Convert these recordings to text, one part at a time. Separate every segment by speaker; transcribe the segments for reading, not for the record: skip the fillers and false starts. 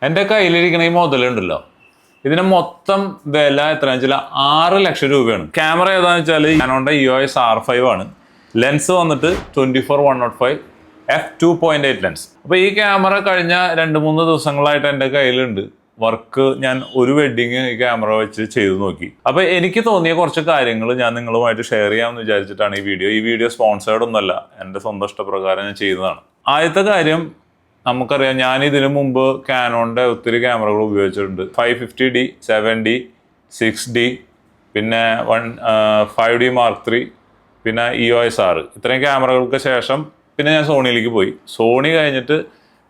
Speaker 1: എൻ്റെ കയ്യിലിരിക്കണ ഈ മുതലുണ്ടല്ലോ, ഇതിന് മൊത്തം വില എത്രയാണെന്ന് വെച്ചാൽ 6 ലക്ഷം രൂപയാണ്. ക്യാമറ ഏതാണെന്ന് വെച്ചാൽ കാനോണിൻ്റെ EOS R5 ആണ്. ലെൻസ് വന്നിട്ട് 24-105 f2.8 ലെൻസ്. അപ്പോൾ ഈ ക്യാമറ കഴിഞ്ഞ 2-3 ദിവസങ്ങളായിട്ട് എൻ്റെ കയ്യിലുണ്ട്. വർക്ക് ഞാൻ ഒരു വെഡിങ് ഈ ക്യാമറ വെച്ച് ചെയ്തു നോക്കി. അപ്പോൾ എനിക്ക് തോന്നിയ കുറച്ച് കാര്യങ്ങൾ ഞാൻ നിങ്ങളുമായിട്ട് ഷെയർ ചെയ്യാമെന്ന് വിചാരിച്ചിട്ടാണ് ഈ വീഡിയോ സ്പോൺസേർഡ് ഒന്നുമല്ല, എൻ്റെ സ്വന്തം ഇഷ്ടപ്രകാരം ഞാൻ ചെയ്യുന്നതാണ്. ആദ്യത്തെ കാര്യം, നമുക്കറിയാം, ഞാൻ ഇതിനു മുമ്പ് കാനോണിൻ്റെ ഒത്തിരി ക്യാമറകൾ ഉപയോഗിച്ചിട്ടുണ്ട്. 550D, 7D, 6D, പിന്നെ 5D Mark III, പിന്നെ EOS R. ഇത്രയും ക്യാമറകൾക്ക് ശേഷം പിന്നെ ഞാൻ സോണിയിലേക്ക് പോയി. സോണി കഴിഞ്ഞിട്ട്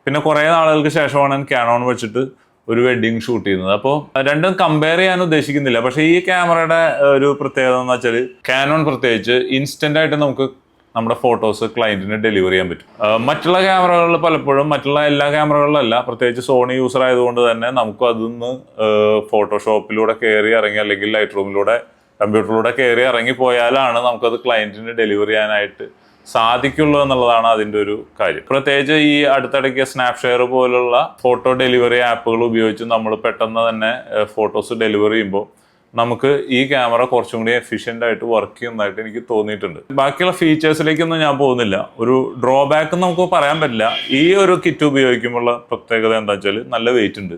Speaker 1: പിന്നെ കുറേ നാളുകൾക്ക് ശേഷമാണ് ഞാൻ കാനോൺ വെച്ചിട്ട് ഒരു വെഡിങ് ഷൂട്ട് ചെയ്യുന്നത്. അപ്പോൾ രണ്ടും കമ്പയർ ചെയ്യാൻ ഉദ്ദേശിക്കുന്നില്ല. പക്ഷേ ഈ ക്യാമറയുടെ ഒരു പ്രത്യേകത എന്ന് വെച്ചാൽ, കാനോൺ പ്രത്യേകിച്ച് ഇൻസ്റ്റൻ്റ് ആയിട്ട് നമുക്ക് നമ്മുടെ ഫോട്ടോസ് ക്ലയൻറ്റിന് ഡെലിവർ ചെയ്യാൻ പറ്റും. മറ്റുള്ള ക്യാമറകളിൽ പലപ്പോഴും, മറ്റുള്ള എല്ലാ ക്യാമറകളിലല്ല, പ്രത്യേകിച്ച് സോണി യൂസർ ആയതുകൊണ്ട് തന്നെ നമുക്ക് അതിന്ന് ഫോട്ടോഷോപ്പിലൂടെ കയറി ഇറങ്ങി അല്ലെങ്കിൽ ലൈറ്റ് റൂമിലൂടെ കമ്പ്യൂട്ടറിലൂടെ കയറി ഇറങ്ങി പോയാലാണ് നമുക്കത് ക്ലയൻറ്റിന് ഡെലിവർ ചെയ്യാനായിട്ട് സാധിക്കുള്ളൂ എന്നുള്ളതാണ് അതിൻ്റെ ഒരു കാര്യം. പ്രത്യേകിച്ച് ഈ അടുത്തിടയ്ക്ക് സ്നാപ്ഷെയർ പോലുള്ള ഫോട്ടോ ഡെലിവറി ആപ്പുകൾ ഉപയോഗിച്ച് നമ്മൾ പെട്ടെന്ന് തന്നെ ഫോട്ടോസ് ഡെലിവർ ചെയ്യുമ്പോൾ നമുക്ക് ഈ ക്യാമറ കുറച്ചും കൂടി എഫിഷ്യൻ്റ് ആയിട്ട് വർക്ക് ചെയ്യുന്നതായിട്ട് എനിക്ക് തോന്നിയിട്ടുണ്ട്. ബാക്കിയുള്ള ഫീച്ചേഴ്സിലേക്കൊന്നും ഞാൻ പോകുന്നില്ല. ഒരു ഡ്രോബാക്ക് നമുക്ക് പറയാൻ പറ്റില്ല. ഈ ഒരു കിറ്റ് ഉപയോഗിക്കുമ്പോഴുള്ള പ്രത്യേകത എന്താ വെച്ചാൽ, നല്ല വെയിറ്റ് ഉണ്ട്,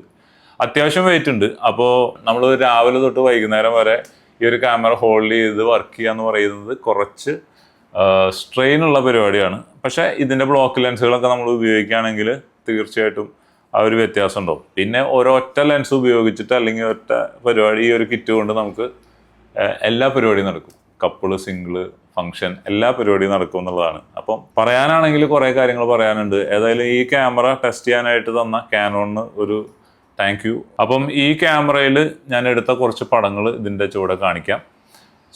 Speaker 1: അത്യാവശ്യം വെയിറ്റ് ഉണ്ട്. അപ്പോൾ നമ്മൾ രാവിലെ തൊട്ട് വൈകുന്നേരം വരെ ഈ ഒരു ക്യാമറ ഹോൾഡ് ചെയ്ത് വർക്ക് ചെയ്യുക എന്ന് പറയുന്നത് കുറച്ച് സ്ട്രെയിൻ ഉള്ള പരിപാടിയാണ്. പക്ഷേ ഇതിൻ്റെ ബ്ലോക്ക് ലെൻസുകളൊക്കെ നമ്മൾ ഉപയോഗിക്കുകയാണെങ്കിൽ തീർച്ചയായിട്ടും ആ ഒരു വ്യത്യാസം ഉണ്ടാവും. പിന്നെ ഒരൊറ്റ ലെൻസ് ഉപയോഗിച്ചിട്ട് അല്ലെങ്കിൽ ഒറ്റ പരിപാടി ഈ ഒരു കിറ്റ് കൊണ്ട് നമുക്ക് എല്ലാ പരിപാടിയും നടക്കും. കപ്പിള്, സിംഗിള്, ഫംഗ്ഷൻ, എല്ലാ പരിപാടിയും നടക്കും എന്നുള്ളതാണ്. അപ്പം പറയാനാണെങ്കിൽ കുറേ കാര്യങ്ങൾ പറയാനുണ്ട്. ഏതായാലും ഈ ക്യാമറ ടെസ്റ്റ് ചെയ്യാനായിട്ട് തന്ന കാനോണിന് ഒരു താങ്ക് യു. അപ്പം ഈ ക്യാമറയിൽ ഞാൻ എടുത്ത കുറച്ച് പടങ്ങൾ ഇതിൻ്റെ ചുവടെ കാണിക്കാം.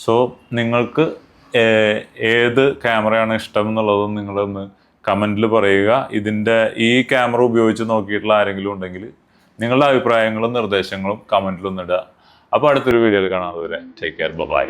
Speaker 1: സോ നിങ്ങൾക്ക് ഏത് ക്യാമറയാണ് ഇഷ്ടം എന്നുള്ളതും നിങ്ങളൊന്ന് കമൻറ്റിൽ പറയുക. ഇതിൻ്റെ ഈ ക്യാമറ ഉപയോഗിച്ച് നോക്കിയിട്ടുള്ള ആരെങ്കിലും ഉണ്ടെങ്കിൽ നിങ്ങളുടെ അഭിപ്രായങ്ങളും നിർദ്ദേശങ്ങളും കമൻറ്റിലൊന്നിടുക. അപ്പോൾ അടുത്തൊരു വീഡിയോയിൽ കാണാം. അതുവരെ ടേക്ക് കെയർ, ബൈ.